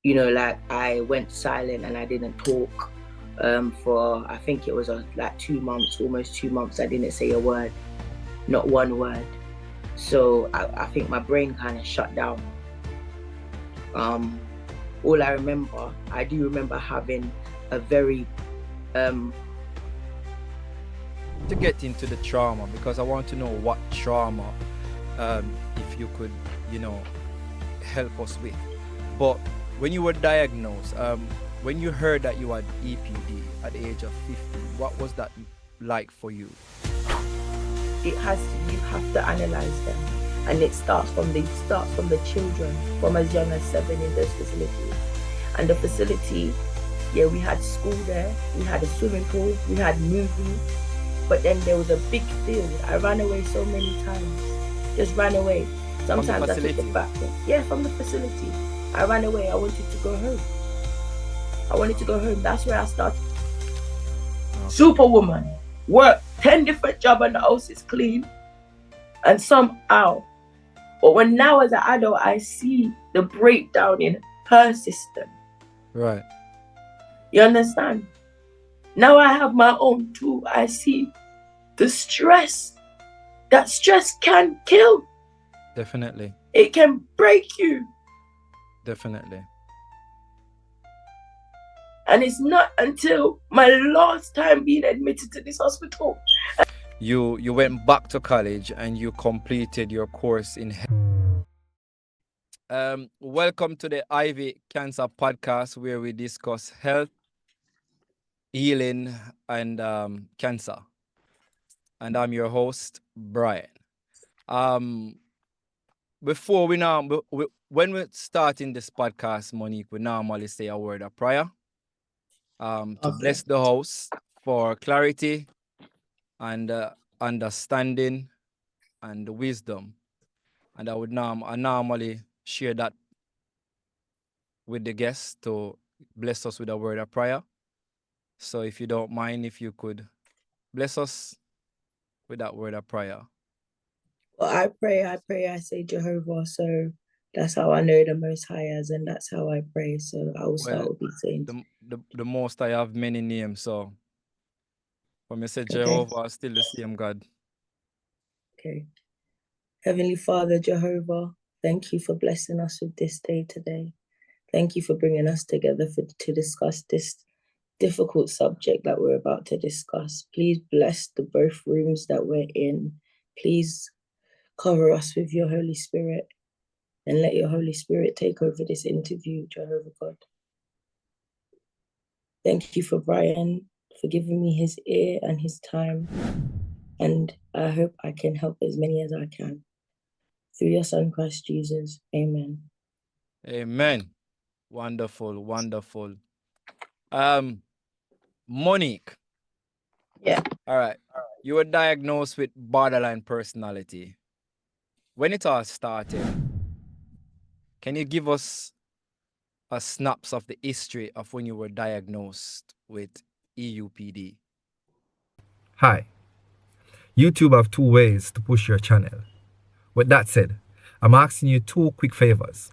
like I went silent and I didn't talk for, I think it was like 2 months, almost 2 months. I didn't say a word, not one word. So I think my brain kind of shut down. All I do remember having a very to get into the trauma, because I want to know what trauma, if you could, help us with. But when you were diagnosed, when you heard that you had EPD at the age of 15, what was that like for you? You have to analyze them, and it starts from the children from as young as 7 in those facilities. And the facility, yeah, we had school there, we had a swimming pool, we had movies, but then there was a big field. I ran away so many times, just ran away. Sometimes I took the back. Yeah, from the facility. I ran away. I wanted to go home. That's where I started. Okay. Superwoman. Work 10 different jobs and the house is clean. And somehow, but when now as an adult, I see the breakdown in her system. Right. You understand? Now I have my own too. I see the stress. That stress can kill. Definitely. It can break you. Definitely. And it's not until my last time being admitted to this hospital. You went back to college and you completed your course in welcome to the Ivy Cancer Podcast, where we discuss health, healing, and cancer. And I'm your host, Brian. Before when we're starting this podcast, Monique, we normally say a word of prayer to bless the host for clarity and understanding and wisdom. And I normally share that with the guests to bless us with a word of prayer. So if you don't mind, if you could bless us with that word of prayer. Well, I pray, I say Jehovah. So that's how I know the Most High as, and that's how I pray. So I will start with saying the Most High have many names. So when you say Jehovah, still the same God. Okay. Heavenly Father, Jehovah, thank you for blessing us with this day today. Thank you for bringing us together to discuss this difficult subject that we're about to discuss. Please bless the both rooms that we're in. Please cover us with your Holy Spirit and let your Holy Spirit take over this interview, Jehovah God. Thank you for Brian, for giving me his ear and his time. And I hope I can help as many as I can. Through your son, Christ Jesus. Amen. Amen. Wonderful, wonderful. Monique. Yeah. All right. You were diagnosed with borderline personality. When it all started, can you give us a snaps of the history of when you were diagnosed with EUPD? Hi. YouTube have 2 ways to push your channel. With that said, I'm asking you 2 quick favors.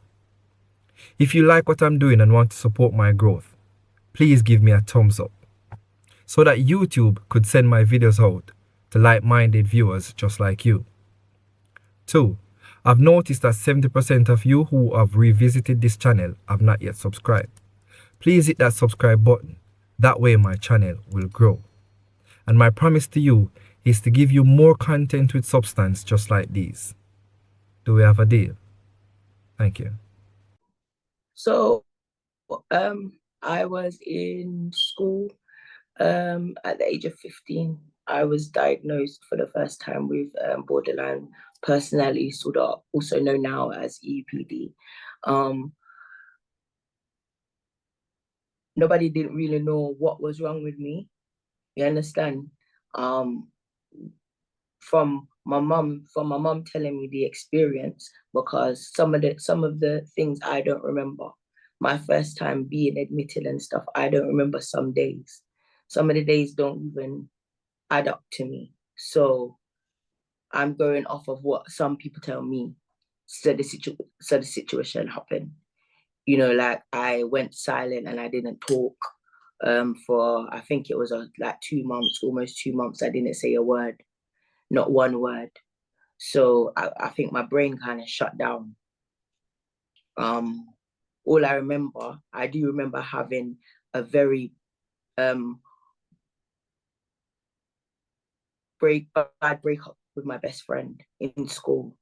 If you like what I'm doing and want to support my growth, please give me a thumbs up so that YouTube could send my videos out to like-minded viewers just like you. 2, I've noticed that 70% of you who have revisited this channel have not yet subscribed. Please hit that subscribe button. That way my channel will grow. And my promise to you is to give you more content with substance just like these. Do we have a deal? Thank you. So, I was in school at the age of 15. I was diagnosed for the first time with borderline personality disorder, also known now as EUPD. Nobody didn't really know what was wrong with me. You understand? From my mom telling me the experience, because some of the things I don't remember. My first time being admitted and stuff, I don't remember some days. Some of the days don't even add up to me. So I'm going off of what some people tell me. So the situation happened. you know, like I went silent and I didn't talk for, I think it was like 2 months, almost 2 months. I didn't say a word, not one word. So I think my brain kind of shut down. All I do remember having a very bad breakup with my best friend in school.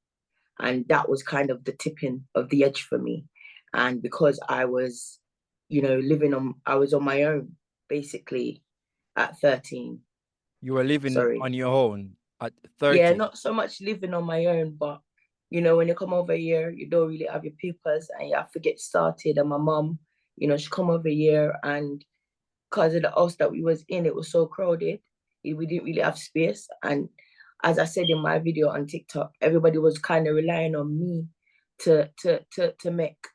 And that was kind of the tipping of the edge for me. And because I was, you know, I was on my own, basically, at 13. You were living Sorry. on your own at 13? Yeah, not so much living on my own, but, you know, when you come over here, you don't really have your papers and you have to get started. And my mum, you know, she come over here, and because of the house that we was in, it was so crowded. We didn't really have space. And as I said in my video on TikTok, everybody was kind of relying on me to make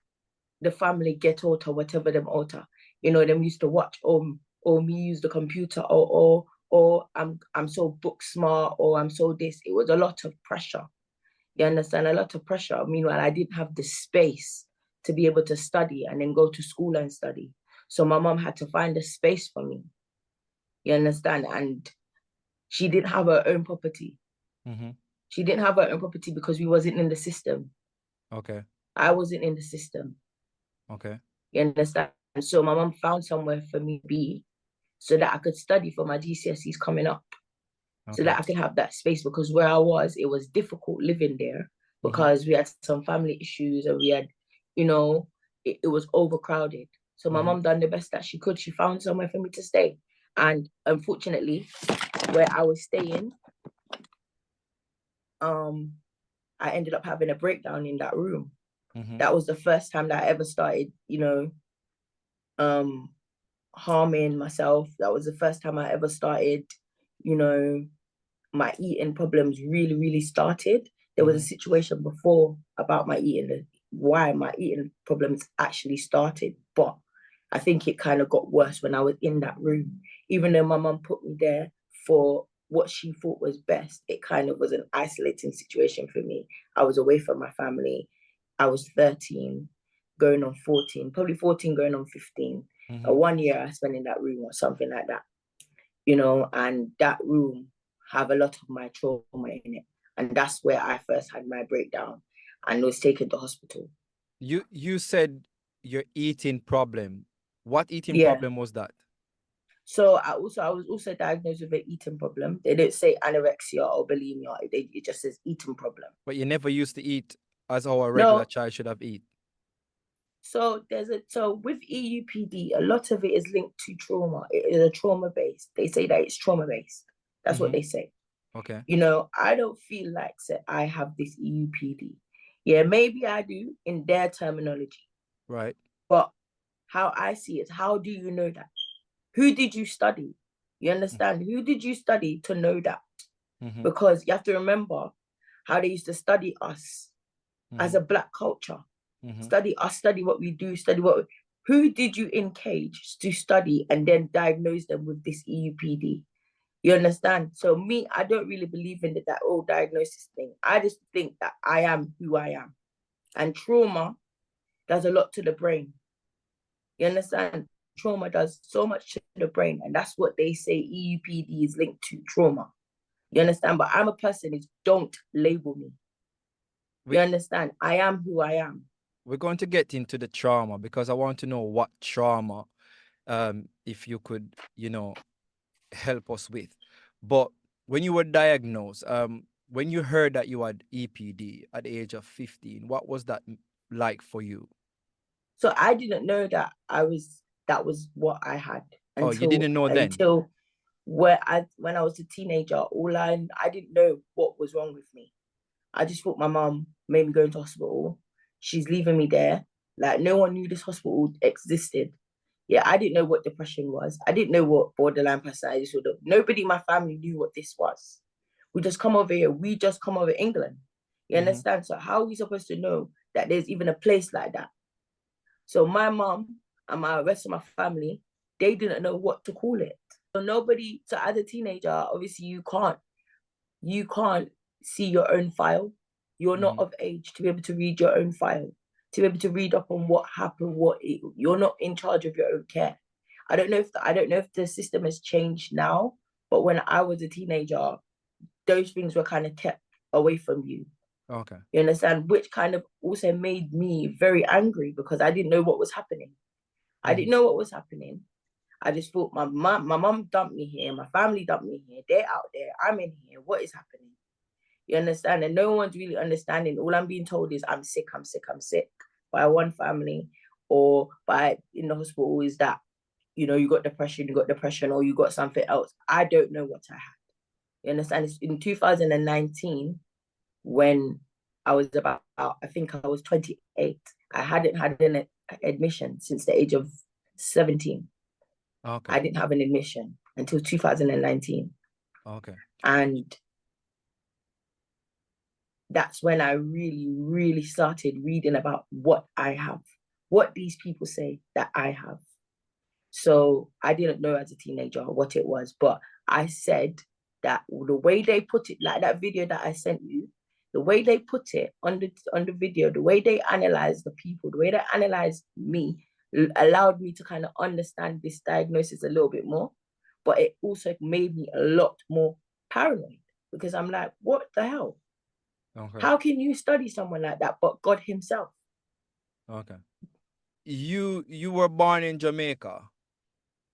the family get out or whatever them out. You know, them used to watch or me use the computer or I'm so book smart or I'm so this. It was a lot of pressure. You understand? A lot of pressure. Meanwhile, I didn't have the space to be able to study and then go to school and study. So my mom had to find a space for me. You understand? And she didn't have her own property. Mm-hmm. She didn't have her own property because we wasn't in the system. Okay. I wasn't in the system. Okay. You understand? So my mom found somewhere for me to be so that I could study for my GCSEs coming up. Okay. So that I could have that space, because where I was, it was difficult living there because we had some family issues and we had, you know, it was overcrowded. So my mom done the best that she could. She found somewhere for me to stay. And unfortunately, where I was staying, I ended up having a breakdown in that room. That was the first time that I ever started, you know, harming myself. That was the first time I ever started, you know, my eating problems really started. There was a situation before about my eating, why my eating problems actually started, but I think it kind of got worse when I was in that room. Even though my mum put me there for what she thought was best, it kind of was an isolating situation for me. I was away from my family. I was 13, going on 14, probably 14 going on 15. 1 year I spent in that room or something like that, you know, and that room have a lot of my trauma in it. And that's where I first had my breakdown and was taken to hospital. You said your eating problem. What eating problem was that? So I was also diagnosed with an eating problem. They didn't say anorexia or bulimia. It just says eating problem. But you never used to eat as how a regular child should have eaten. So with EUPD, a lot of it is linked to trauma. It is a trauma based. They say that it's trauma based. That's what they say. Okay. You know, I don't feel like I have this EUPD. Yeah, maybe I do in their terminology. Right. But how I see it, how do you know that? Who did you study? You understand? Who did you study to know that? Because you have to remember how they used to study us as a Black culture. Study us, study what we do, who did you engage to study and then diagnose them with this EUPD? You understand? So me, I don't really believe in that old diagnosis thing. I just think that I am who I am. And trauma does a lot to the brain. You understand? Trauma does so much to the brain. And that's what they say EUPD is linked to trauma. You understand? But I'm a person who don't label me. You understand? I am who I am. We're going to get into the trauma because I want to know what trauma, if you could, you know, help us with. But when you were diagnosed, when you heard that you had EPD at the age of 15, what was that like for you? So I didn't know that that was what I had until, you didn't know then? Until when I was a teenager, I didn't know what was wrong with me. I just thought my mom made me go into hospital. She's leaving me there. Like, no one knew this hospital existed. Yeah, I didn't know what depression was. I didn't know what borderline personality disorder. Nobody in my family knew what this was. We just come over here. We just come over England. You understand? So how are we supposed to know that there's even a place like that? So my mom and my rest of my family, they didn't know what to call it. So as a teenager, obviously you can't see your own file. You're not of age to be able to read your own file. to be able to read up on what happened, you're not in charge of your own care. I don't know if the system has changed now, but when I was a teenager, those things were kind of kept away from you. Okay. You understand? Which kind of also made me very angry because I didn't know what was happening. I didn't know what was happening. I just thought my mum dumped me here, my family dumped me here, they're out there, I'm in here, what is happening? You understand? And no one's really understanding. All I'm being told is I'm sick by one family, or by in the hospital is that, you know, you got depression, or you got something else. I don't know what I had. You understand? It's in 2019 when I was about, I think I was 28. I hadn't had an admission since the age of 17. Okay. I didn't have an admission until 2019. Okay. And that's when I really, really started reading about what I have, what these people say that I have. So I didn't know as a teenager what it was, but I said that the way they put it, like that video that I sent you, the way they put it on the video, the way they analyzed the people, the way they analyzed me, allowed me to kind of understand this diagnosis a little bit more. But it also made me a lot more paranoid because I'm like, what the hell? Okay. How can you study someone like that but God himself? Okay. You were born in Jamaica.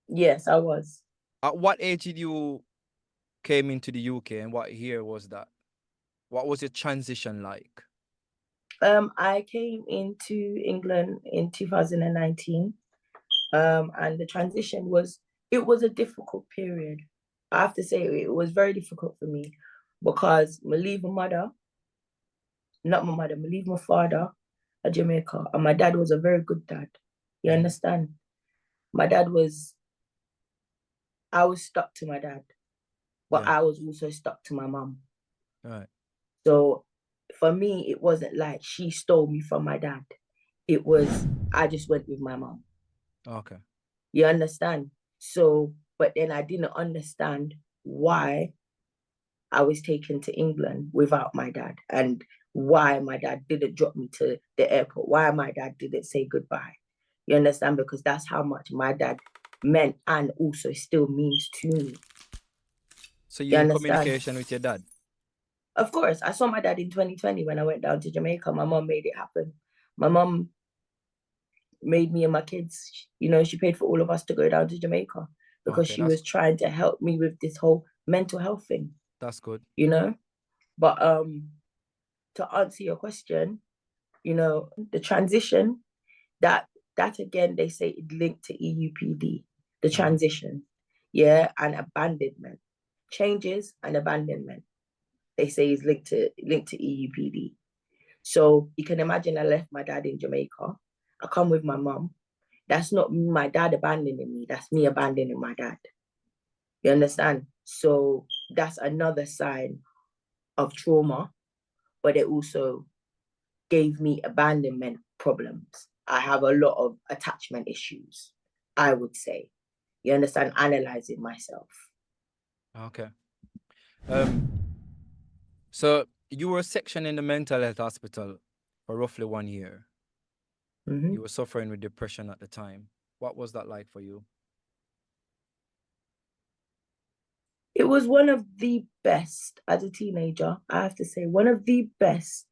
Yes, I was. At what age did you came into the UK, and what year was that? What was your transition like? I came into England in 2019. And the transition was a difficult period. I have to say it was very difficult for me because I leave my father at Jamaica, and my dad was a very good dad. You understand? I was stuck to my dad, but I was also stuck to my mum. Right. So for me, it wasn't like she stole me from my dad. It was, I just went with my mum. Okay. You understand? So, but then I didn't understand why I was taken to England without my dad, and why my dad didn't drop me to the airport, why my dad didn't say goodbye. You understand? Because that's how much my dad meant and also still means to me. So you're in communication with your dad? Of course. I saw my dad in 2020 when I went down to Jamaica. My mom made it happen. My mom made me and my kids, you know, she paid for all of us to go down to Jamaica because she was trying to help me with this whole mental health thing. That's good. You know? But to answer your question, you know, the transition, that again, they say it linked to EUPD, the transition, and abandonment. Changes and abandonment, they say is linked to EUPD. So you can imagine I left my dad in Jamaica. I come with my mum. That's not my dad abandoning me. That's me abandoning my dad. You understand? So that's another sign of trauma, but it also gave me abandonment problems. I have a lot of attachment issues, I would say. You understand? Analyzing myself. Okay. So you were sectioned in the mental health hospital for roughly 1 year. Mm-hmm. You were suffering with depression at the time. What was that like for you? It was one of the best as a teenager, I have to say, one of the best,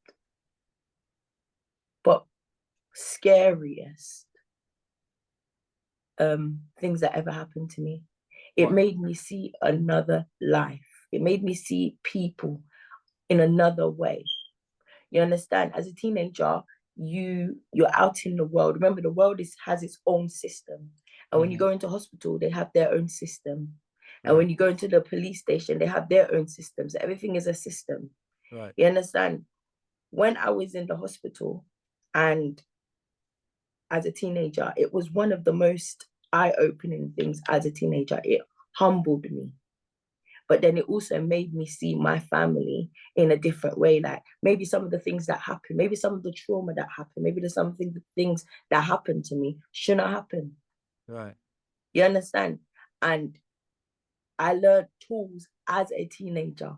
but scariest things that ever happened to me. It made me see another life. It made me see people in another way. You understand? As a teenager, you're out in the world. Remember, the world has its own system. And when you go into hospital, they have their own system. And when you go into the police station, they have their own systems. Everything is a system. Right. You understand? When I was in the hospital and as a teenager, it was one of the most eye-opening things as a teenager. It humbled me. But then it also made me see my family in a different way. Like maybe some of the things that happened, maybe some of the trauma that happened, maybe there's some things that happened to me shouldn't happen. Right. You understand? And I learned tools as a teenager.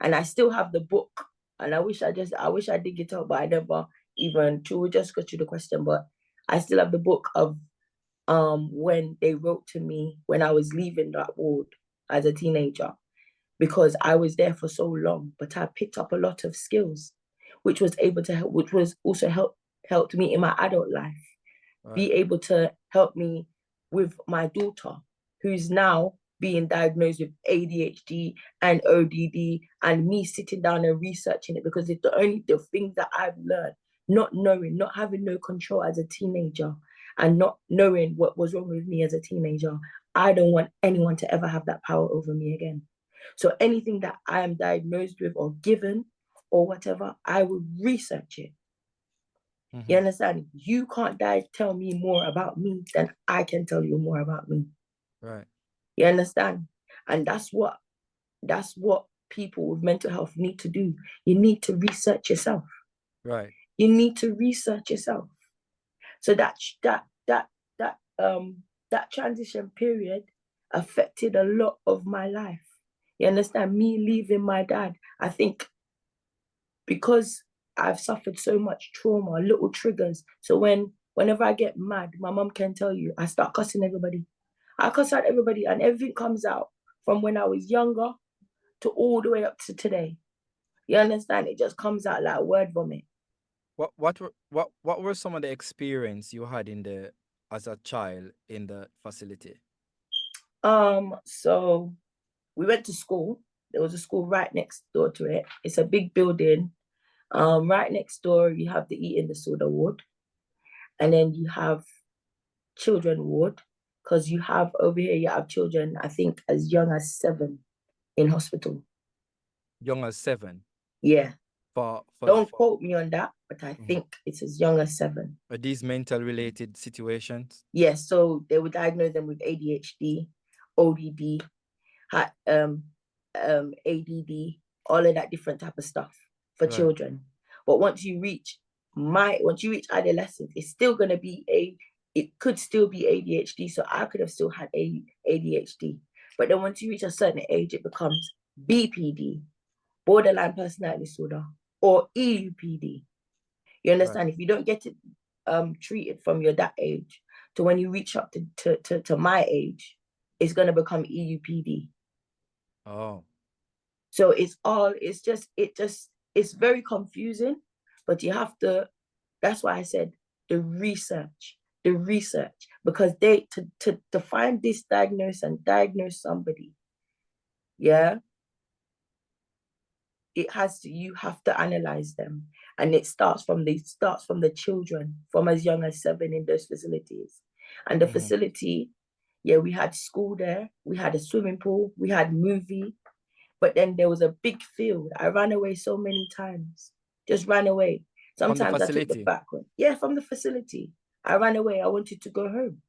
And I still have the book. And I wish I dig it up, but I never even to we'll just go to the question, but I still have the book of when they wrote to me when I was leaving that ward as a teenager, because I was there for so long, but I picked up a lot of skills, which was able to help, which was also helped me in my adult life, be able to help me with my daughter, who's now being diagnosed with ADHD and ODD, and me sitting down and researching it, because it's the things that I've learned, not knowing, not having no control as a teenager, and not knowing what was wrong with me as a teenager. I don't want anyone to ever have that power over me again. So anything that I am diagnosed with or given or whatever, I will research it. Mm-hmm. You understand? You can't tell me more about me than I can tell you more about me. Right. You understand? And that's what people with mental health need to do. You need to research yourself. Right. You need to research yourself. So that transition period affected a lot of my life. You understand? Me leaving my dad, I think because I've suffered so much trauma, little triggers. So whenever I get mad, my mom can tell you, I start cussing everybody. I cuss out everybody, and everything comes out from when I was younger to all the way up to today. You understand? It just comes out like word vomit. What were some of the experience you had as a child in the facility? So we went to school. There was a school right next door to it. It's a big building. Right next door, you have the eating disorder ward, and then you have children ward, because you have over here, you have children, I think, as young as 7 in hospital. Young as 7? Yeah. Don't quote me on that, but I think it's as young as 7. Are these mental related situations? Yes, so they would diagnose them with ADHD, ODD, ADD, all of that different type of stuff for children. But once you reach adolescence, it's still going to be it could still be ADHD. So I could have still had ADHD. But then once you reach a certain age, it becomes BPD, borderline personality disorder, or EUPD. You understand? If you don't get it treated from that age to when you reach up to my age, it's going to become EUPD. Oh. So it's very confusing, but you have to, that's why I said the research, because to find this diagnose somebody, yeah, you have to analyze them. And it starts from the children from as young as 7 in those facilities. And the facility, yeah, we had school there, we had a swimming pool, we had movie, but then there was a big field. I ran away so many times, just ran away. Sometimes I took the back one. Yeah, from the facility. I ran away. I wanted to go home.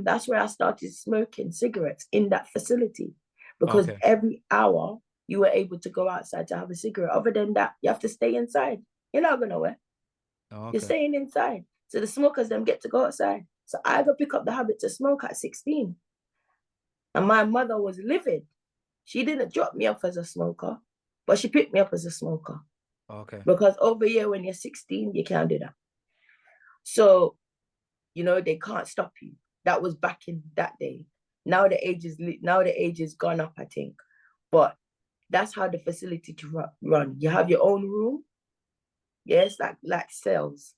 That's where I started smoking cigarettes, in that facility, because every hour you were able to go outside to have a cigarette. Other than that, you have to stay inside. You're not going nowhere. You're staying inside. So the smokers them get to go outside. So I got to pick up the habit to smoke at 16. And my mother was livid. She didn't drop me off as a smoker, but she picked me up as a smoker. Okay. Because over here, when you're 16, you can't do that. So, they can't stop you. That was back in that day. Now the age is gone up, I think. But that's how the facility to run. You have your own room. Yes, like cells,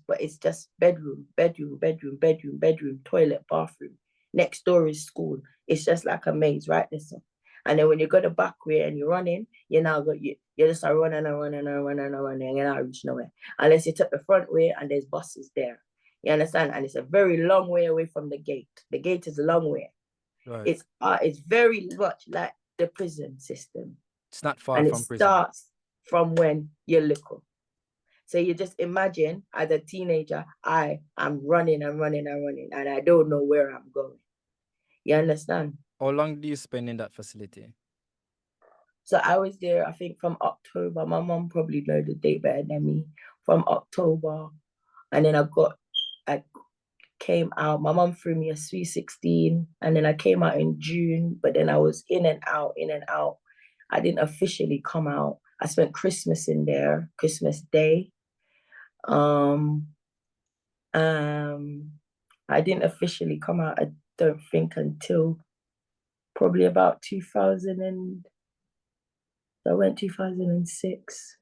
but it's just bedroom, toilet, bathroom. Next door is school. It's just like a maze, right? And then when you go the back way and you're running, you're just running, and you're not reach nowhere. Unless you take the front way and there's buses there. You understand? And it's a very long way away from the gate. The gate is a long way. Right. It's very much like the prison system. It's not far from prison. And it starts from when you're little. So you just imagine, as a teenager, I'm running, and I don't know where I'm going. You understand? How long do you spend in that facility? So I was there, I think, from October. My mom probably knows the date better than me. From October, and then I came out. My mom threw me a sweet 16, and then I came out in June. But then I was in and out. I didn't officially come out. I spent Christmas in there, Christmas Day. I didn't officially come out, I don't think, until probably about 2000 and I went 2006.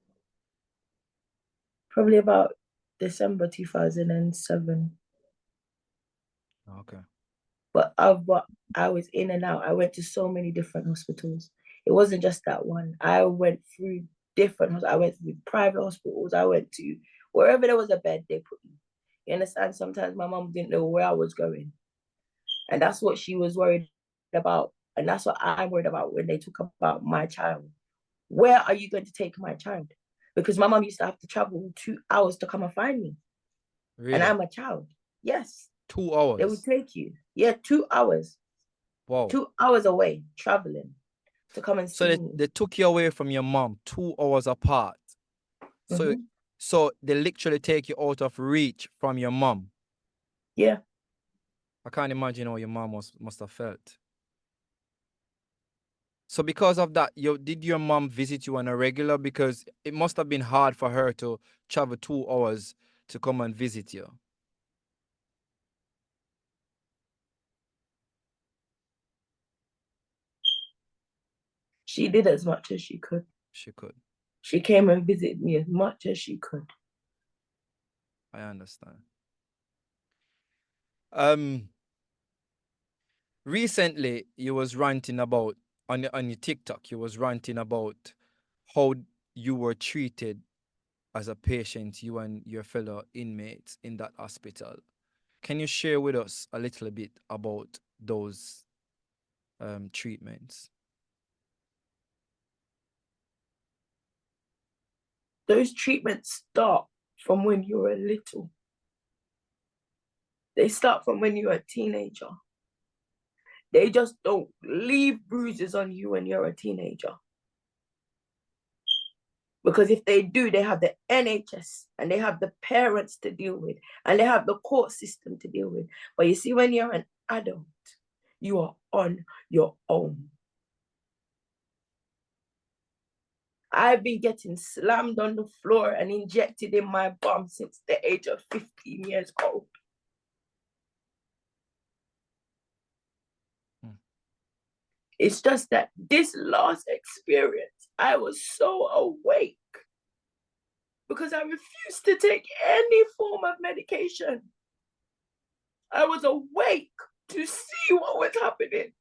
Probably about December 2007. Okay. But I was in and out. I went to so many different hospitals. It wasn't just that one. I went through I went through private hospitals. I went to wherever there was a bed, they put me. You understand? Sometimes my mom didn't know where I was going. And that's what she was worried about. And that's what I'm worried about when they talk about my child. Where are you going to take my child? Because my mom used to have to travel 2 hours to come and find me. Really? And I'm a child. Yes. 2 hours? They would take you. Yeah, 2 hours. Wow. 2 hours away, traveling to come and see me. They took you away from your mom 2 hours apart. So, so they literally take you out of reach from your mom. Yeah. I can't imagine how your mom must have felt. So because of that, did your mom visit you on a regular? Because it must have been hard for her to travel 2 hours to come and visit you. She did as much as she could. She could. She came and visited me as much as she could. I understand. Recently, you was ranting about, on your TikTok, you was ranting about how you were treated as a patient, you and your fellow inmates in that hospital. Can you share with us a little bit about those treatments? Those treatments start from when you were little. They start from when you're a teenager. They just don't leave bruises on you when you're a teenager. Because if they do, they have the NHS and they have the parents to deal with and they have the court system to deal with. But you see, when you're an adult, you are on your own. I've been getting slammed on the floor and injected in my bum since the age of 15 years old. It's just that this last experience, I was so awake because I refused to take any form of medication. I was awake to see what was happening.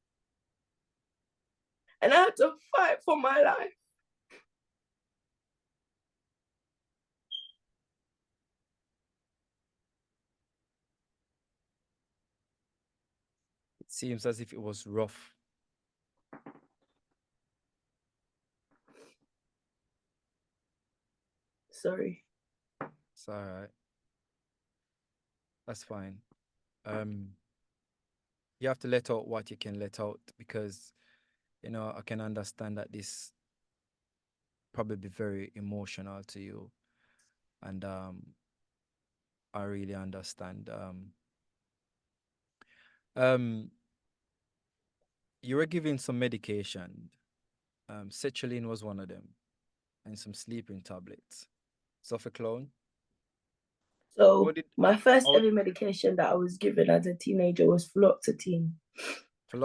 And I had to fight for my life. It seems as if it was rough. Sorry. It's all right. That's fine. You have to let out what you can let out because, I can understand that this probably be very emotional to you. And I really understand. You were given some medication. Sertraline was one of them, and some sleeping tablets. Sofaclone. So my first ever medication that I was given as a teenager was fluoxetine.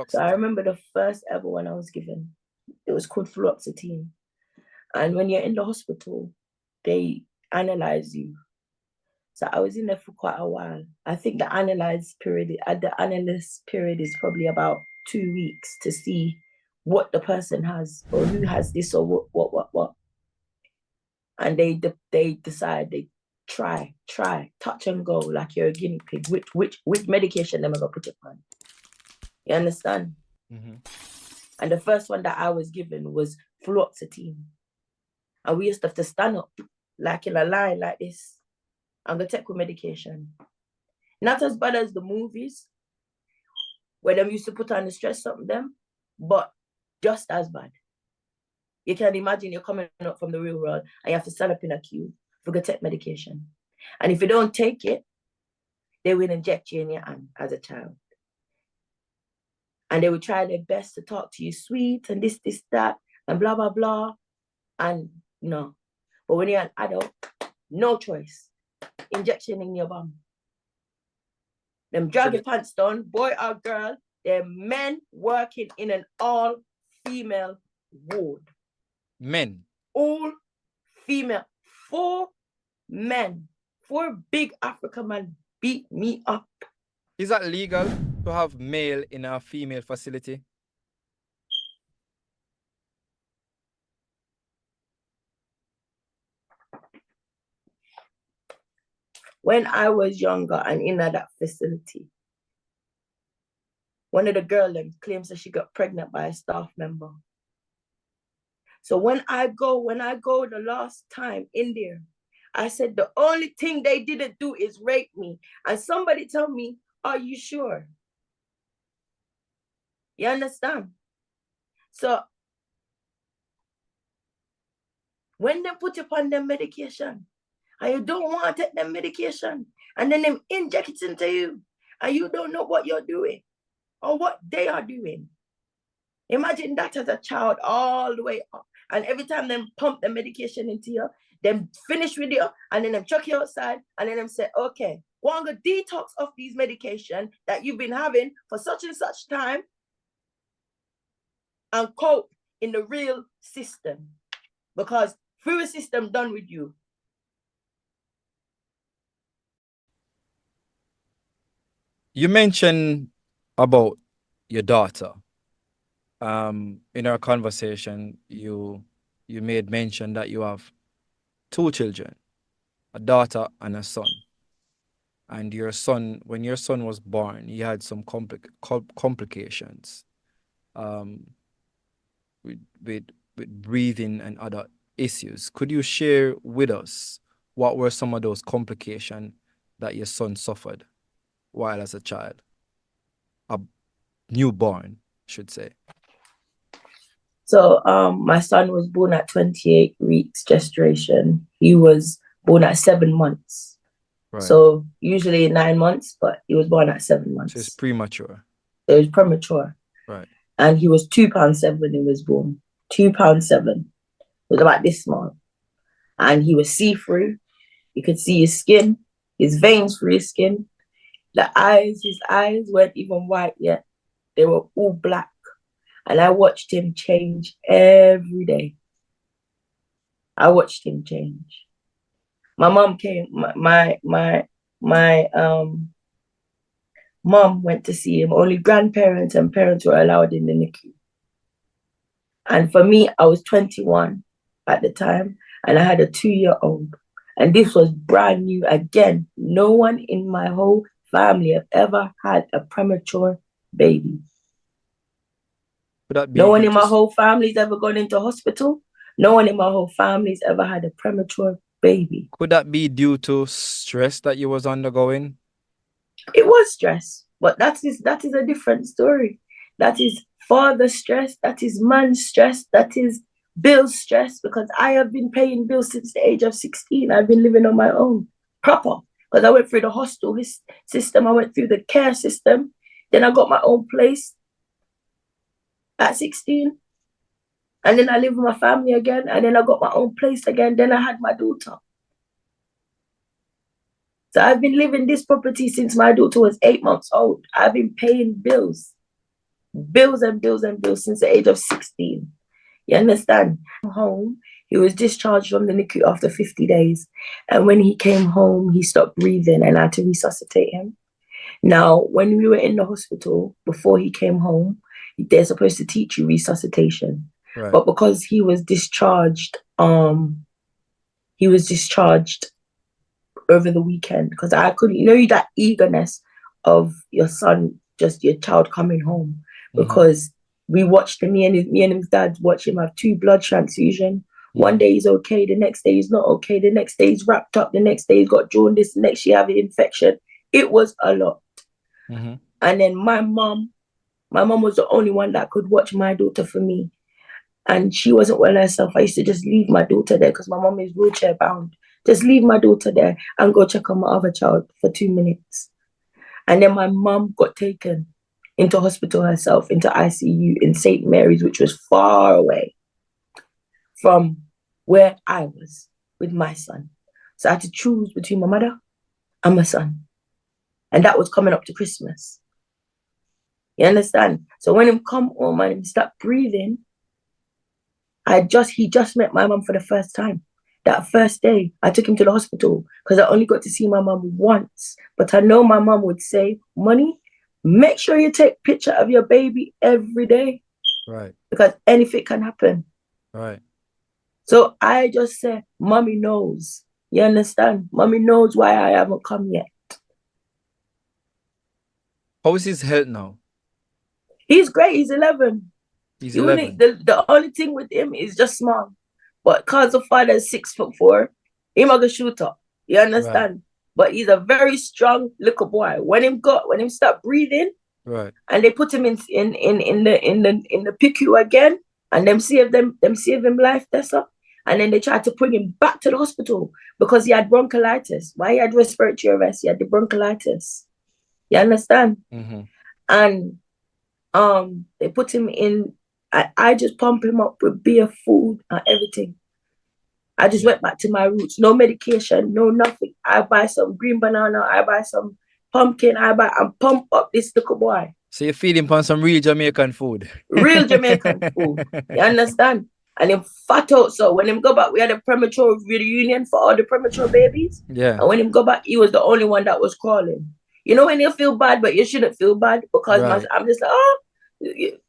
So I remember the first ever one I was given. It was called fluoxetine. And when you're in the hospital, they analyze you. So I was in there for quite a while. I think the analysis period is probably about 2 weeks to see what the person has or who has this or what. And they decide, they try, touch and go like you're a guinea pig. Which medication them are gonna put it on? You understand? Mm-hmm. And the first one that I was given was fluoxetine. And we used to have to stand up like in a line like this and go take with medication. Not as bad as the movies, where them used to put on the stress something them, but just as bad. You can imagine you're coming up from the real world and you have to stand up in a queue for go take medication. And if you don't take it, they will inject you in your hand as a child. And they will try their best to talk to you sweet and this, that, and blah, blah, blah. And No. But when you're an adult, no choice. Injection in your bum. Them drag your pants down, boy or girl, they're men working in an all-female ward. Men? All female. 4 men. 4 big African men beat me up. Is that legal to have male in a female facility? When I was younger and in that facility, one of the girls claims that she got pregnant by a staff member. So when I go the last time in there, I said the only thing they didn't do is rape me. And somebody tell me, are you sure? You understand? So when they put you on them medication, and you don't want to take them medication, and then them inject it into you, and you don't know what you're doing or what they are doing. Imagine that as a child all the way up. And every time them pump the medication into you, them finish with you, and then them chuck you outside, and then them say, okay, go on, go detox of these medication that you've been having for such and such time and cope in the real system. Because through a system done with you. You mentioned about your daughter. In our conversation, you made mention that you have 2 children, a daughter and a son. And your son, when your son was born, he had some complications with breathing and other issues. Could you share with us what were some of those complications that your son suffered while as a child? A newborn, I should say. So my son was born at 28 weeks gestation. He was born at 7 months. Right. So usually 9 months, but he was born at 7 months. So it's premature. It was premature. Right. And he was 2 pounds 7 when he was born. 2 pounds 7. It was about this small. And he was see-through. You could see his skin, his veins through his skin. His eyes weren't even white yet. They were all black. And I watched him change every day. I watched him change. My mom came, my mom went to see him. Only grandparents and parents were allowed in the NICU. And for me, I was 21 at the time, and I had a 2-year-old. And this was brand new. Again, no one in my whole family have ever had a premature baby. No one in my whole family's ever gone into hospital. No one in my whole family's ever had a premature baby. Could that be due to stress that you was undergoing? It was stress, but that is a different story. That is father stress, that is man stress, that is bill stress, because I have been paying bills since the age of 16. I've been living on my own, proper, because I went through the hostel system, I went through the care system, then I got my own place at 16. And then I lived with my family again, and then I got my own place again, then I had my daughter. So I've been living this property since my daughter was 8 months old. I've been paying bills and bills and bills since the age of 16. You understand? Home, he was discharged from the NICU after 50 days. And when he came home, he stopped breathing and I had to resuscitate him. Now, when we were in the hospital, before he came home, they're supposed to teach you resuscitation. Right. But because he was discharged over the weekend, because I couldn't, you know, that eagerness of your son, just your child coming home, because we watched him, me and his dad watch him have 2 blood transfusions. One day he's okay, the next day he's not okay, the next day he's wrapped up, the next day he's got jaundice, the next day he have an infection. It was a lot. And then my mom was the only one that could watch my daughter for me. And she wasn't well herself. I used to just leave my daughter there because my mom is wheelchair bound. Just leave my daughter there and go check on my other child for 2 minutes. And then my mom got taken into hospital herself, into ICU in St. Mary's, which was far away from where I was with my son. So I had to choose between my mother and my son. And that was coming up to Christmas. You understand? So when him come home and he start breathing, he just met my mum for the first time. That first day, I took him to the hospital because I only got to see my mum once. But I know my mum would say, Money, make sure you take a picture of your baby every day. Right. Because anything can happen. Right. So I just say, Mommy knows. You understand? Mommy knows why I haven't come yet. How is his health now? He's great. He's 11. He's 11. The only thing with him is just small. But because the father is 6'4", he's a shooter. You understand? Right. But he's a very strong little boy. When him start breathing, right, and they put him in the PICU again, and them save him life, that's up. And then they tried to bring him back to the hospital because he had bronchitis. Why he had respiratory arrest? He had the bronchitis. You understand? Mm-hmm. And they put him in. I just pump him up with beer, food, and everything. I just went back to my roots. No medication, no nothing. I buy some green banana. I buy some pumpkin. and pump up this little boy. So you feed him on some real Jamaican food. Real Jamaican food. You understand? And him fat out. So when him go back, we had a premature reunion for all the premature babies. Yeah. And when him go back, he was the only one that was crawling. You know when you feel bad, but you shouldn't feel bad because I'm just like,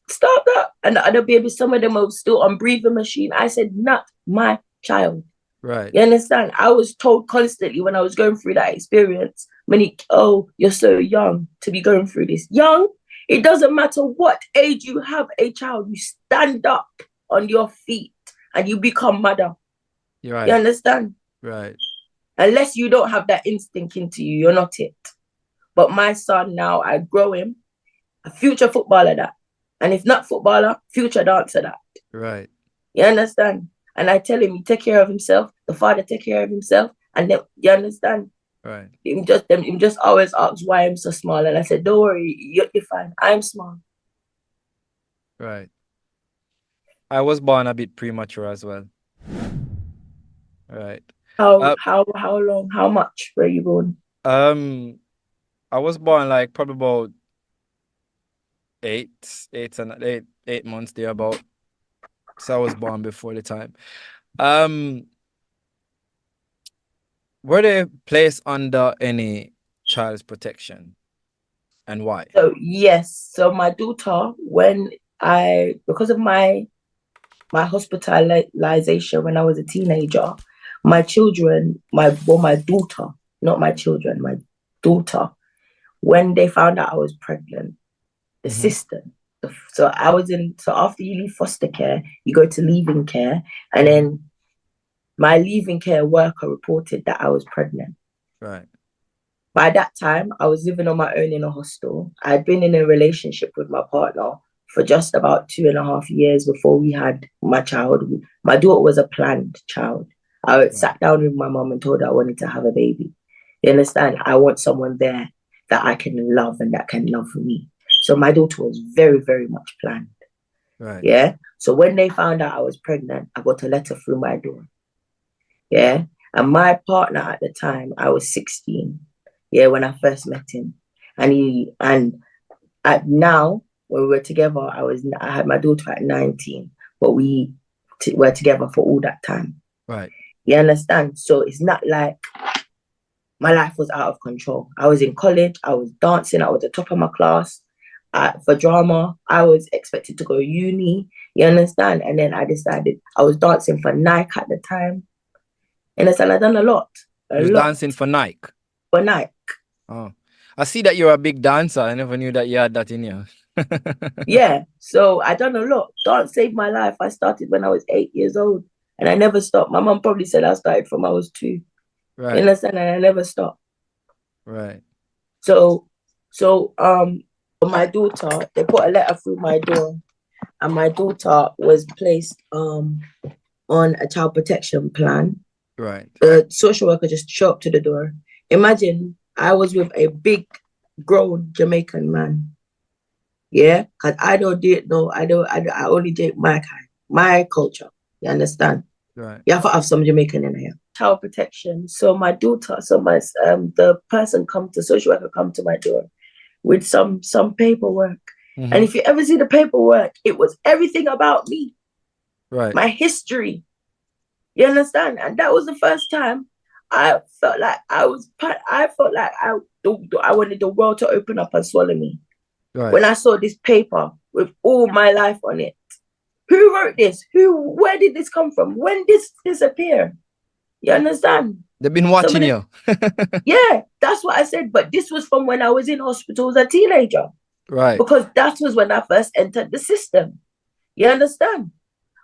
stop that. And the other babies, some of them are still on breathing machine. I said, not my child. Right. You understand? I was told constantly when I was going through that experience, Monique, you're so young to be going through this. Young, it doesn't matter what age you have a child, you stand up on your feet and you become mother. You're right. You understand? Right. Unless you don't have that instinct into you, you're not it. But my son now, I grow him, a future footballer that. And if not footballer, future dancer that. Right. You understand? And I tell him, he take care of himself. The father take care of himself. And then, you understand? Right. Him just always asks why I'm so small. And I said, don't worry, you're fine. I'm small. Right. I was born a bit premature as well. Right. How long? How much were you born? I was born like probably about 8 months there about. So I was born before the time. Were they placed under any child's protection, and why? So yes. So my daughter, because of my hospitalization when I was a teenager, my daughter, not my children, my daughter, when they found out I was pregnant, the system. So after you leave foster care, you go to leaving care, and then my leaving care worker reported that I was pregnant. Right. By that time, I was living on my own in a hostel. I'd been in a relationship with my partner for just about 2.5 years before we had my child. My daughter was a planned child. I sat down with my mom and told her I wanted to have a baby. You understand? I want someone there that I can love and that can love me. So my daughter was very, very much planned. Right. Yeah. So when they found out I was pregnant, I got a letter through my door. Yeah. And my partner at the time, I was 16. Yeah, when I first met him. Now when we were together, I had my daughter at 19, but we were together for all that time. Right. You understand? So it's not like my life was out of control. I was in college, I was dancing, I was at the top of my class. For drama, I was expected to go to uni. You understand? And then I decided I was dancing for Nike at the time. You understand? I've done a lot. You was dancing for Nike? For Nike. Oh, I see that you're a big dancer. I never knew that you had that in you. Yeah, so I done a lot. Dance saved my life. I started when I was 8 years old, and I never stopped. My mom probably said I started from I was 2. Right. You understand? And I never stopped. Right. So my daughter, they put a letter through my door, and my daughter was placed on a child protection plan. Right. The social worker just showed up to the door. Imagine I was with a big, grown Jamaican man. Yeah, because I only date my kind, my culture. You understand? Right. You have to have some Jamaican in here. Child protection. So my daughter, the person come to social worker come to my door with some paperwork. Mm-hmm. And if you ever see the paperwork, it was everything about me. Right. My history. You understand? And that was the first time I felt like I wanted the world to open up and swallow me. Right. When I saw this paper with all my life on it. Who wrote this? Where did this come from? When did this disappear? You understand? They've been watching you. Yeah, that's what I said. But this was from when I was in hospital as a teenager. Right. Because that was when I first entered the system. You understand?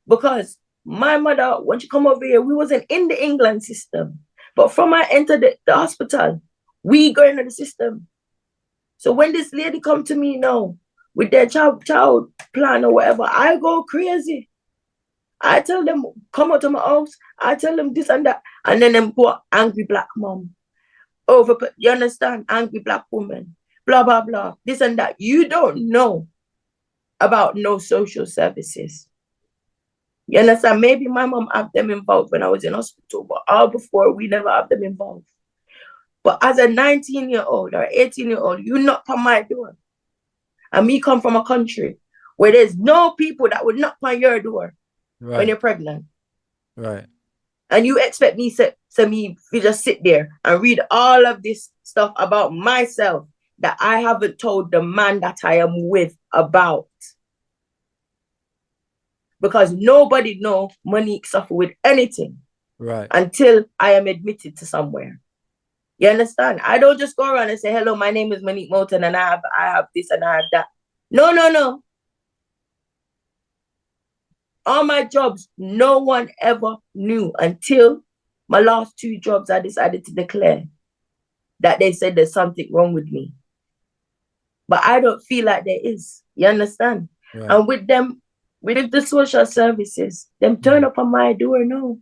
Because my mother, when she come over here, we wasn't in the England system. But from I entered the hospital, we go into the system. So when this lady come to me now with their child plan or whatever, I go crazy. I tell them, come out to my house. I tell them this and that. And then them put angry black mom. You understand? Angry black woman. Blah, blah, blah. This and that. You don't know about no social services. You understand? Maybe my mom had them involved when I was in hospital, but all before, we never have them involved. But as a 19-year-old or 18-year-old, you knock on my door. And me come from a country where there's no people that would knock on your door when you're pregnant. Right. And you expect me to just sit there and read all of this stuff about myself that I haven't told the man that I am with about. Because nobody know Monique suffer with anything. Right. Until I am admitted to somewhere. You understand? I don't just go around and say, hello, my name is Monique Moulton and I have this and I have that. No. All my jobs, no one ever knew until my last 2 jobs I decided to declare that they said there's something wrong with me. But I don't feel like there is. You understand? Right. And with the social services, them turn up on my door, no.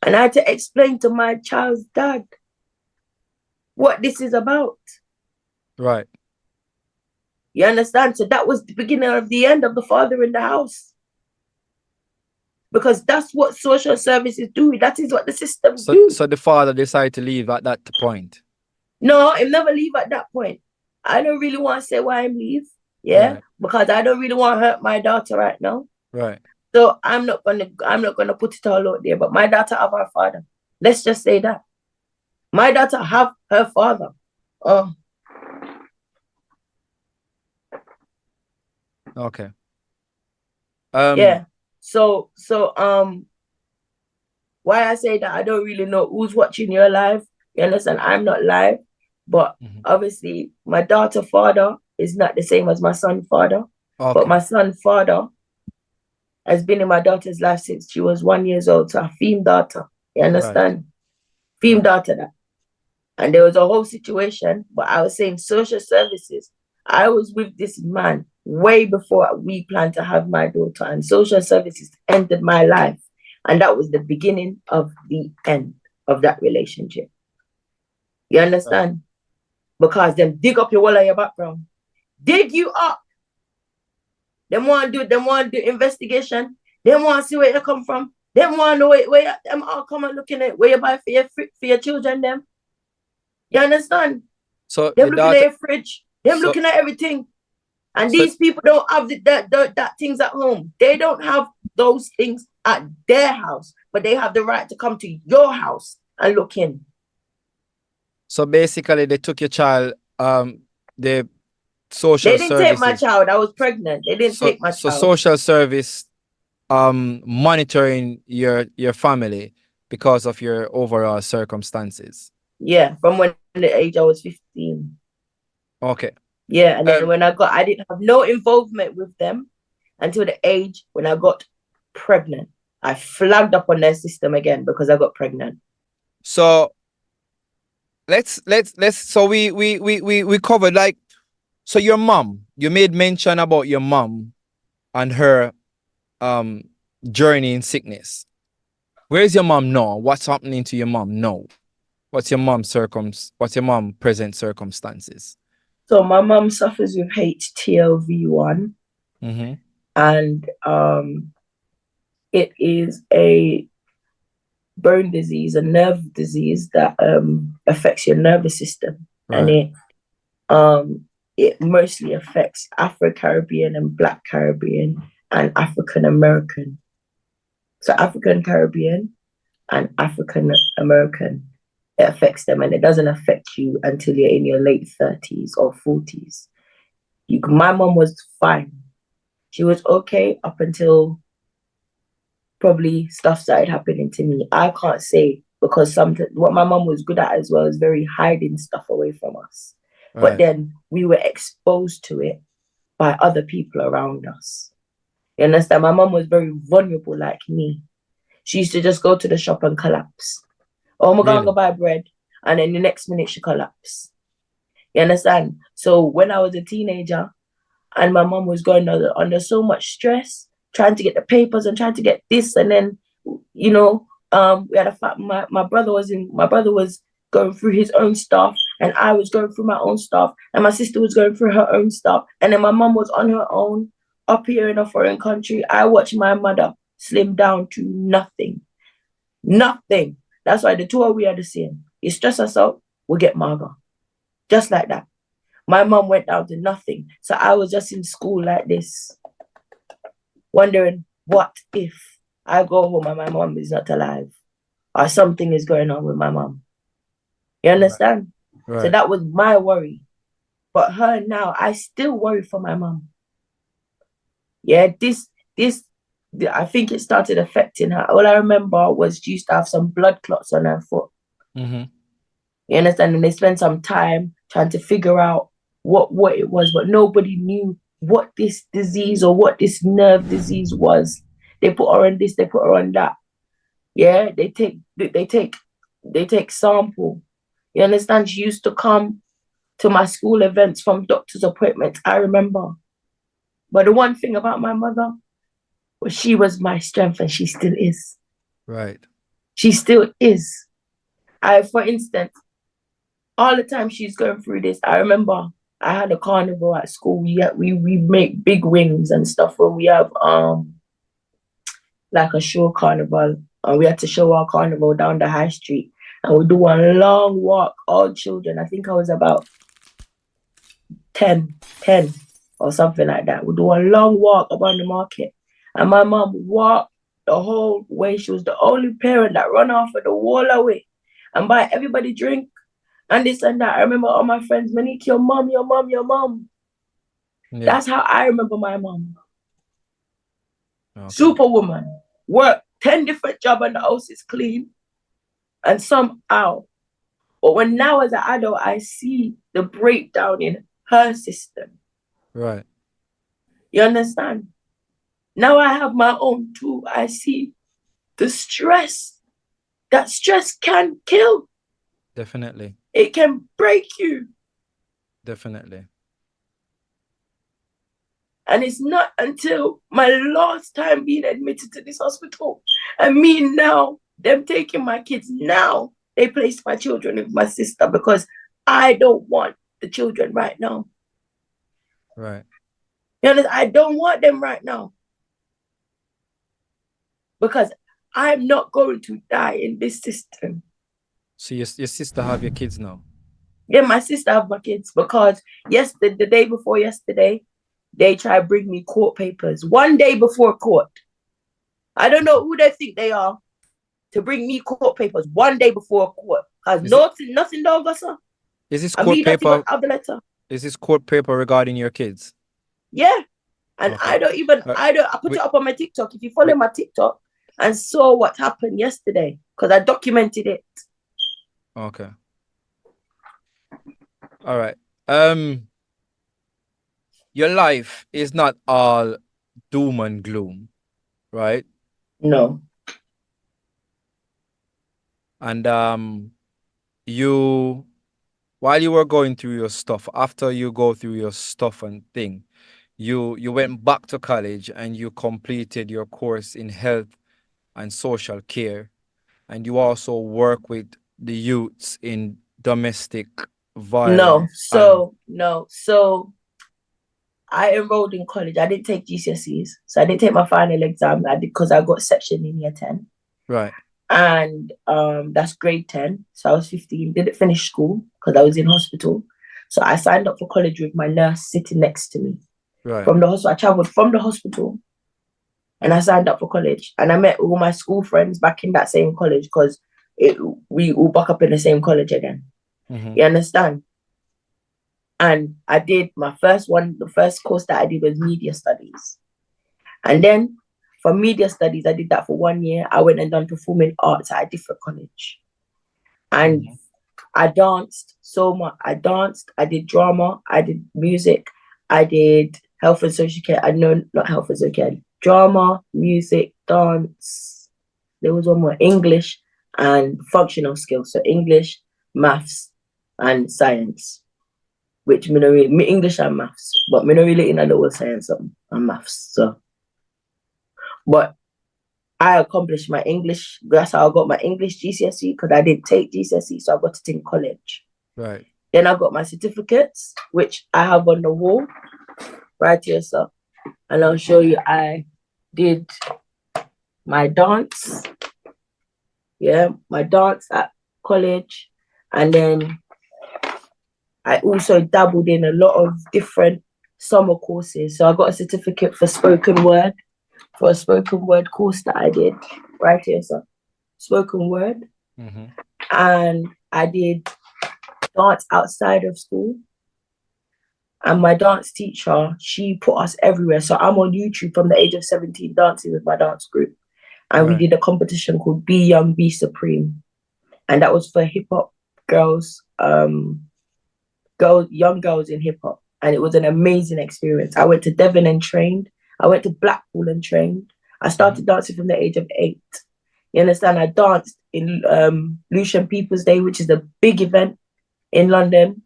And I had to explain to my child's dad what this is about. Right. You understand? So that was the beginning of the end of the father in the house. Because that's what social services do. That is what the system do. So the father decided to leave at that point? No, he'll never leave at that point. I don't really want to say why I'm leave. Yeah. Right. Because I don't really want to hurt my daughter right now. Right. So I'm not gonna put it all out there. But my daughter have her father. Let's just say that. My daughter have her father. Okay. Yeah. So why I say that I don't really know who's watching your live. You understand? I'm not live, but obviously my daughter father is not the same as my son father. Okay. But my son father has been in my daughter's life since she was 1 year old. So a female daughter. You understand? Right. Female daughter that. And there was a whole situation, but I was saying social services. I was with this man way before we planned to have my daughter, and social services entered my life. And that was the beginning of the end of that relationship. You understand? Right. Because them dig up your wall of your background. Dig you up. Them want to do investigation. Them want to see where you come from. Them want to know where them all come and looking at where you buy for your children them. You understand? So them looking at your fridge. Them looking at everything. And these people don't have that things at home. They don't have those things at their house, but they have the right to come to your house and look in. So basically, they took your child. The social services. They didn't take my child. I was pregnant. They didn't take my child. So social service, monitoring your family because of your overall circumstances. Yeah, from when the age I was 15. Okay. Yeah, and then when I didn't have no involvement with them until the age when I got pregnant. I flagged up on their system again because I got pregnant. So let's so we covered, like, so your mom, you made mention about your mom and her journey in sickness. Where is your mom now? What's happening to your mom now? What's your mom's present circumstances? So my mom suffers with HTLV1. Mm-hmm. And it is a bone disease, a nerve disease that affects your nervous system, and it mostly affects Afro-Caribbean and Black Caribbean and African American. So African Caribbean and African American, it affects them, and it doesn't affect you until you're in your late 30s or 40s. My mom was fine. She was okay up until probably stuff started happening to me. I can't say, because what my mom was good at as well is very hiding stuff away from us. Right. But then we were exposed to it by other people around us. You understand? My mom was very vulnerable like me. She used to just go to the shop and collapse. Oh, I'm going to buy bread. And then the next minute she collapsed. You understand? So when I was a teenager and my mom was going under so much stress, trying to get the papers and trying to get this, and then, we had a fact. My brother was going through his own stuff, and I was going through my own stuff, and my sister was going through her own stuff, and then my mom was on her own up here in a foreign country. I watched my mother slim down to nothing. That's why the two of we are the same. You stress us out, we'll get mager. Just like that. My mom went down to nothing. So I was just in school like this, wondering, what if I go home and my mom is not alive? Or something is going on with my mom. You understand? Right. So that was my worry. But her now, I still worry for my mom. Yeah, I think it started affecting her. All I remember was she used to have some blood clots on her foot. Mm-hmm. You understand? And they spent some time trying to figure out what it was, but nobody knew what this disease or what this nerve disease was. They put her on this, they put her on that. Yeah, they take sample. You understand? She used to come to my school events from doctor's appointments, I remember. But the one thing about my mother was she was my strength, and she still is. Right. She still is. For instance, all the time she's going through this, I remember I had a carnival at school. We make big wings and stuff where we have like a show carnival, and we had to show our carnival down the high street, and we do a long walk, all children. I think I was about 10 or something like that. We do a long walk around the market, and my mom walked the whole way. She was the only parent that run off of the wall away and buy everybody drink and this and that. I remember all my friends, Monique, your mom. Yeah. That's how I remember my mom. Okay. Superwoman. Work 10 different jobs and the house is clean. And somehow, but when now as an adult, I see the breakdown in her system. Right. You understand? Now I have my own too. I see the stress. That stress can kill. Definitely. It can break you. Definitely. And it's not until my last time being admitted to this hospital, and me now, them taking my kids now, they placed my children with my sister because I don't want the children right now. Right. You understand? I don't want them right now. Because I'm not going to die in this system. So your sister have your kids now? Yeah, my sister have my kids because the day before yesterday, they tried to bring me court papers. One day before court. I don't know who they think they are to bring me court papers one day before court. Because nothing done, sir. Is this court paper? Of the letter. Is this court paper regarding your kids? Yeah. And okay. I put it up on my TikTok. If you follow my TikTok and saw what happened yesterday, because I documented it. Okay. All right. Your life is not all doom and gloom, right? No. And while you were going through your stuff, after you go through your stuff and thing, you went back to college and you completed your course in health and social care, and you also work with the youths in domestic violence. No. So I enrolled in college. I didn't take GCSEs, so I didn't take my final exam. I did because I got section in year 10. Right. And that's grade 10. So I was 15, didn't finish school because I was in hospital. So I signed up for college with my nurse sitting next to me. Right. From the hospital, I traveled from the hospital and I signed up for college. And I met all my school friends back in that same college because we all back up in the same college again. Mm-hmm. You understand? And I did my first one, the first course that I did was media studies. And then for media studies, I did that for 1 year. I went and done performing arts at a different college. And I danced so much. I danced, I did drama, I did music, I did health and social care. I know, not health and social care. Drama, music, dance. There was one more, English and functional skills. So English, maths, and science. Which English and maths, but me not really in a lower science and maths. So, but I accomplished my English. That's how I got my English GCSE because I didn't take GCSE, so I got it in college. Right. Then I got my certificates, which I have on the wall right here, sir. And I'll show you. I did my dance. Yeah, my dance at college, and then I also dabbled in a lot of different summer courses. So I got a certificate for spoken word, for a spoken word course that I did right here, so spoken word. Mm-hmm. And I did dance outside of school. And my dance teacher, she put us everywhere. So I'm on YouTube from the age of 17 dancing with my dance group. And we did a competition called Be Young, Be Supreme. And that was for hip hop girls, young girls in hip hop. And it was an amazing experience. I went to Devon and trained. I went to Blackpool and trained. I started dancing from the age of 8. You understand? I danced in Lucian People's Day, which is a big event in London.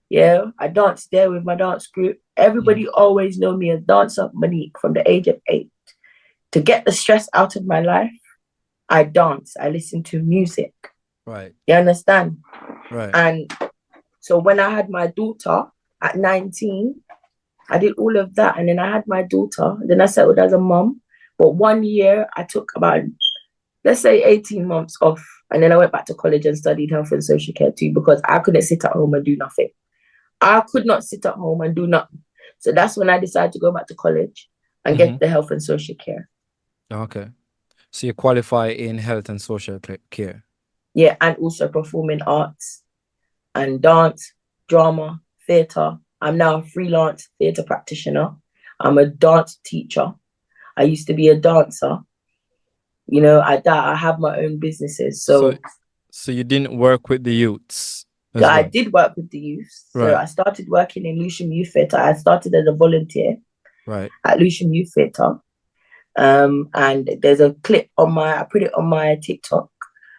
Yeah, I danced there with my dance group. Everybody always know me as Dancer Monique from the age of 8. To get the stress out of my life, I dance. I listen to music. Right. You understand? Right. And so when I had my daughter at 19, I did all of that. And then I had my daughter. Then I settled as a mum. But 1 year, I took about, let's say 18 months off. And then I went back to college and studied health and social care too, because I couldn't sit at home and do nothing. I could not sit at home and do nothing. So that's when I decided to go back to college and get the health and social care. Okay. So you qualify in health and social care? Yeah, and also performing arts and dance, drama, theatre. I'm now a freelance theatre practitioner. I'm a dance teacher. I used to be a dancer. You know, I have my own businesses. So you didn't work with the youths? I did work with the youth. So I started working in Lucian Youth Theatre. I started as a volunteer at Lucian Youth Theatre. And there's a clip I put it on my TikTok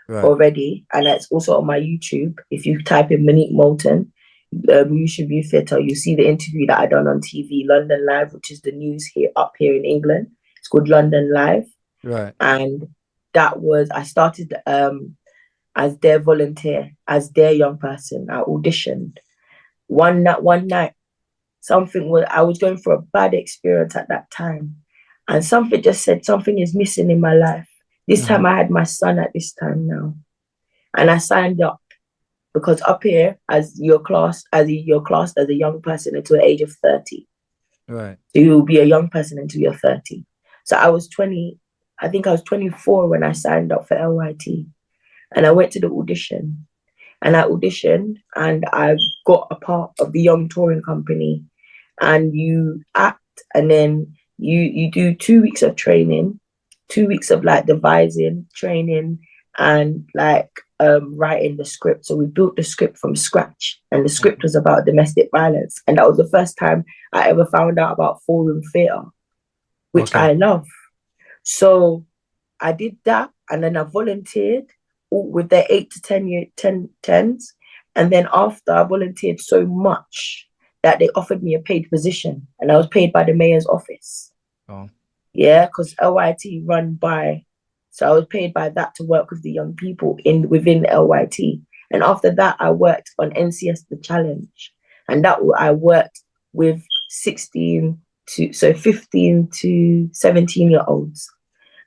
already. And it's also on my YouTube. If you type in Monique Moulton, Lucian Youth Theatre, you see the interview that I done on TV, London Live, which is the news up here in England. It's called London Live. Right. And I started as their volunteer, as their young person. I auditioned. One night, I was going through a bad experience at that time. And something just said, something is missing in my life. This time I had my son at this time now. And I signed up because up here, you're classed as a young person until the age of 30. Right. So you'll be a young person until you're 30. So I was 24 when I signed up for LYT. And I went to the audition. And I auditioned and I got a part of the Young Touring Company. And you act and then you do 2 weeks of training, 2 weeks of like devising, training, and like writing the script. So we built the script from scratch. And the script was about domestic violence. And that was the first time I ever found out about forum theatre, which I love. So I did that and then I volunteered with their 8 to 10s. And then after I volunteered so much that they offered me a paid position and I was paid by the mayor's office. Oh. Yeah, because LYT so I was paid by that to work with the young people within LYT. And after that, I worked on NCS The Challenge. And I worked with 15 to 17-year-olds.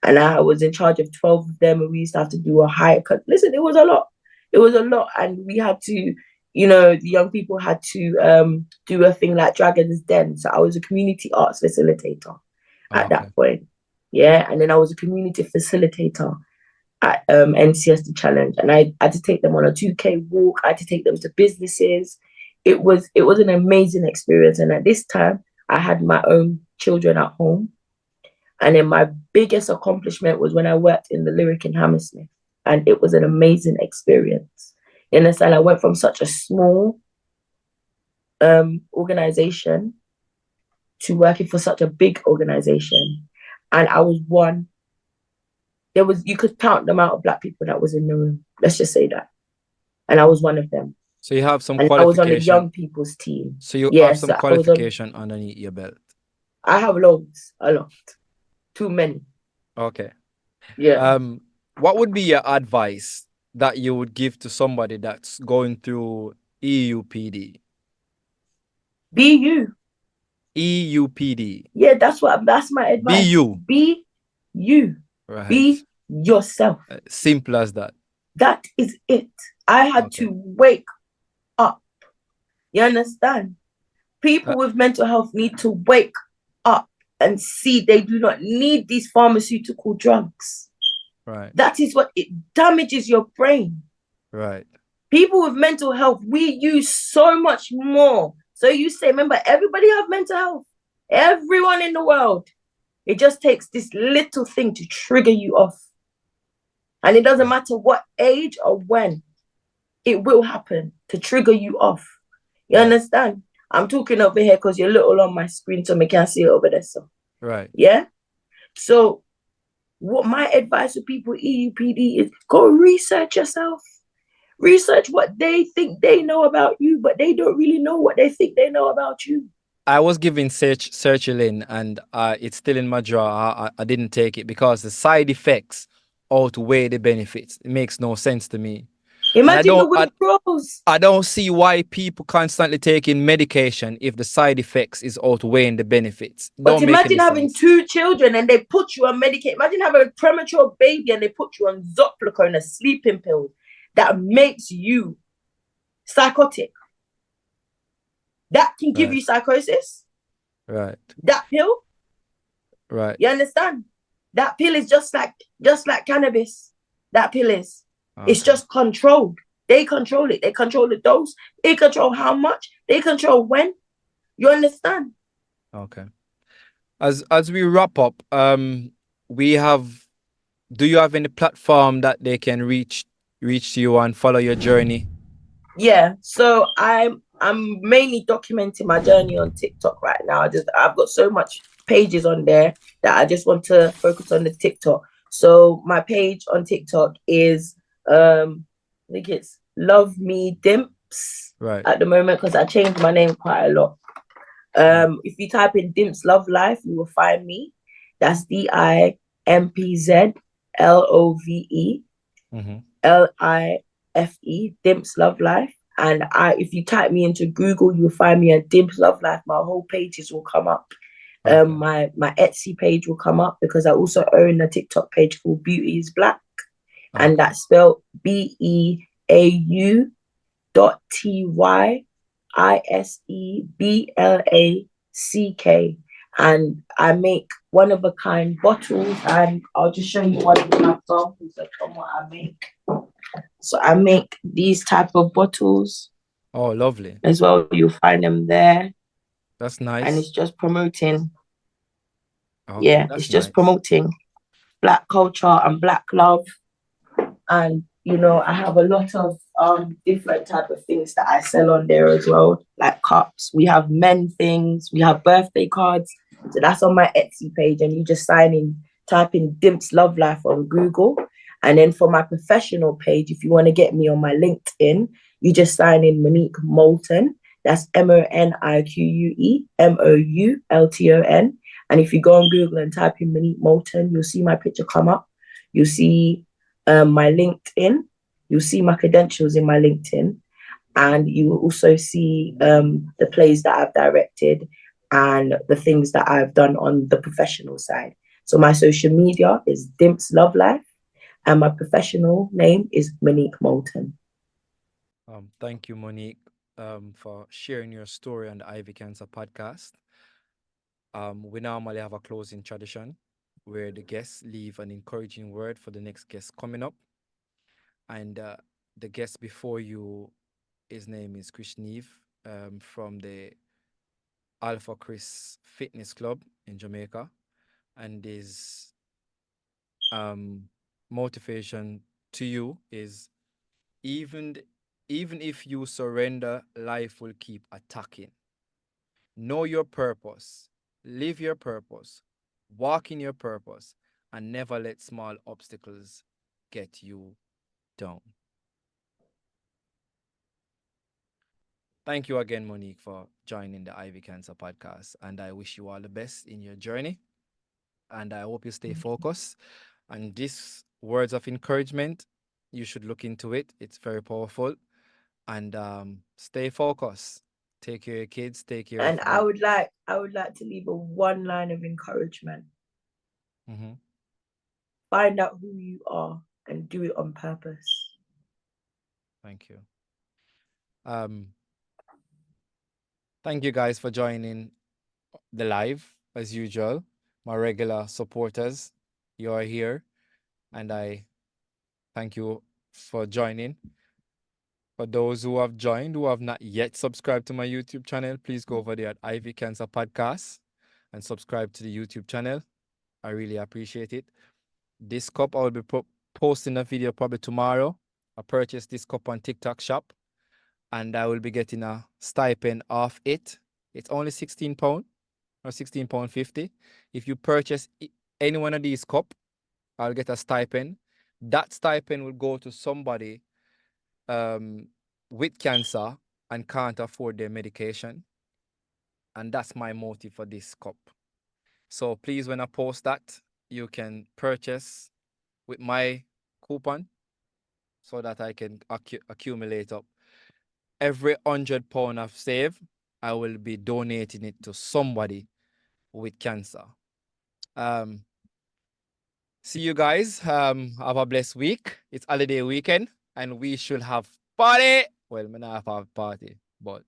And I was in charge of 12 of them, and we used to have to do a hike. Listen, it was a lot. It was a lot. And we had to, the young people had to do a thing like Dragon's Den. So I was a community arts facilitator at that point. Yeah. And then I was a community facilitator at NCS The Challenge. And I had to take them on a 2K walk. I had to take them to businesses. It was an amazing experience. And at this time, I had my own children at home. And then my biggest accomplishment was when I worked in the Lyric in Hammersmith. And it was an amazing experience. You understand? I went from such a small organization to working for such a big organization. And I was one. You could count the amount of Black people that was in the room. Let's just say that. And I was one of them. So you have some and qualification. I was on the young people's team. So you have some qualification underneath your belt. I have loads, a lot. Too many. Okay. Yeah. What would be your advice that you would give to somebody that's going through EUPD? Be you. EUPD. Yeah, that's my advice. Be you. Be you. Right. Be yourself. Simple as that. That is it. I had to wake up. You understand? People with mental health need to wake up and see they do not need these pharmaceutical drugs. Right. That is what it damages your brain. Right. People with mental health, we use so much more. So you say, remember, everybody have mental health. Everyone in the world. It just takes this little thing to trigger you off. And it doesn't matter what age or when. It will happen to trigger you off. You understand? I'm talking over here because you're little on my screen so I can't see it over there. So. Right. Yeah? So what my advice to people EUPD is go research yourself. Research what they think they know about you, but they don't really know what they think they know about you. I was giving sertraline and it's still in my drawer. I didn't take it because the side effects outweigh the benefits. It makes no sense to me. Imagine the withdrawals. I don't see why people constantly taking medication if the side effects is outweighing the benefits. But imagine having 2 children and they put you on medication. Imagine having a premature baby and they put you on Zopiclone, a sleeping pill that makes you psychotic. That can give you psychosis. Right. That pill. Right. You understand? That pill is just like cannabis. That pill is. Okay. It's just controlled. They control it. They control the dose. They control how much. They control when. You understand? Okay. As we wrap up, do you have any platform that they can reach you and follow your journey? Yeah. So I'm mainly documenting my journey on TikTok right now. I've got so much pages on there that I just want to focus on the TikTok. So my page on TikTok is I think it's Love Me Dimps at the moment because I changed my name quite a lot. If you type in Dimps Love Life, you will find me. That's DIMPZ LOVE LIFE, Dimps Love Life. And if you type me into Google, you'll find me at Dimps Love Life. My whole pages will come up. My Etsy page will come up because I also own a TikTok page called Beauty is Black. And that's spelled BEAU.TYISEBLACK. And I make one-of-a-kind bottles, and I'll just show you one of my samples of what I make. So I make these type of bottles. Oh, lovely. As well, you'll find them there. That's nice. And it's just promoting. Okay, yeah, it's just promoting Black culture and Black love. And I have a lot of different type of things that I sell on there as well, like cups. We have men things, we have birthday cards. So that's on my Etsy page, and you just type in Dimps Love Life on Google. And then for my professional page, if you want to get me on my LinkedIn, you just sign in Monique Moulton. That's MONIQUE MOULTON. And if you go on Google and type in Monique Moulton, you'll see my picture come up. You'll see my LinkedIn. You'll see my credentials in my LinkedIn. And you will also see the plays that I've directed and the things that I've done on the professional side. So my social media is Dimps Love Life, and my professional name is Monique Moulton. Thank you, Monique, for sharing your story on the Ivy Cancer podcast. We normally have a closing tradition where the guests leave an encouraging word for the next guest coming up. And the guest before you, his name is Chris Neve, from the Alpha Chris Fitness Club in Jamaica. And his motivation to you is even even if you surrender, life will keep attacking. Know your purpose, live your purpose, walk in your purpose, and never let small obstacles get you down. Thank you again, Monique, for joining the Ivy Cancer podcast. And I wish you all the best in your journey. And I hope you stay focused. And these words of encouragement, you should look into it. It's very powerful. And stay focused. Take care of your kids, take care of And I would like to leave a one line of encouragement. Find out who you are and do it on purpose. Thank you. Thank you guys for joining the live as usual. My regular supporters, you are here, and I thank you for joining. For those who have joined, who have not yet subscribed to my YouTube channel, please go over there at Ivy Cancer Podcast and subscribe to the YouTube channel. I really appreciate it. This cup, I will be posting a video probably tomorrow. I purchased this cup on TikTok shop, and I will be getting a stipend off it. It's only £16 or £16.50. If you purchase any one of these cup, I'll get a stipend. That stipend will go to somebody with cancer and can't afford their medication. And that's my motive for this cup. So please, when I post that, you can purchase with my coupon so that I can accumulate up. Every £100 I've saved, I will be donating it to somebody with cancer. See you guys. Have a blessed week. It's holiday weekend, and we should have party. Well, we not have a party, but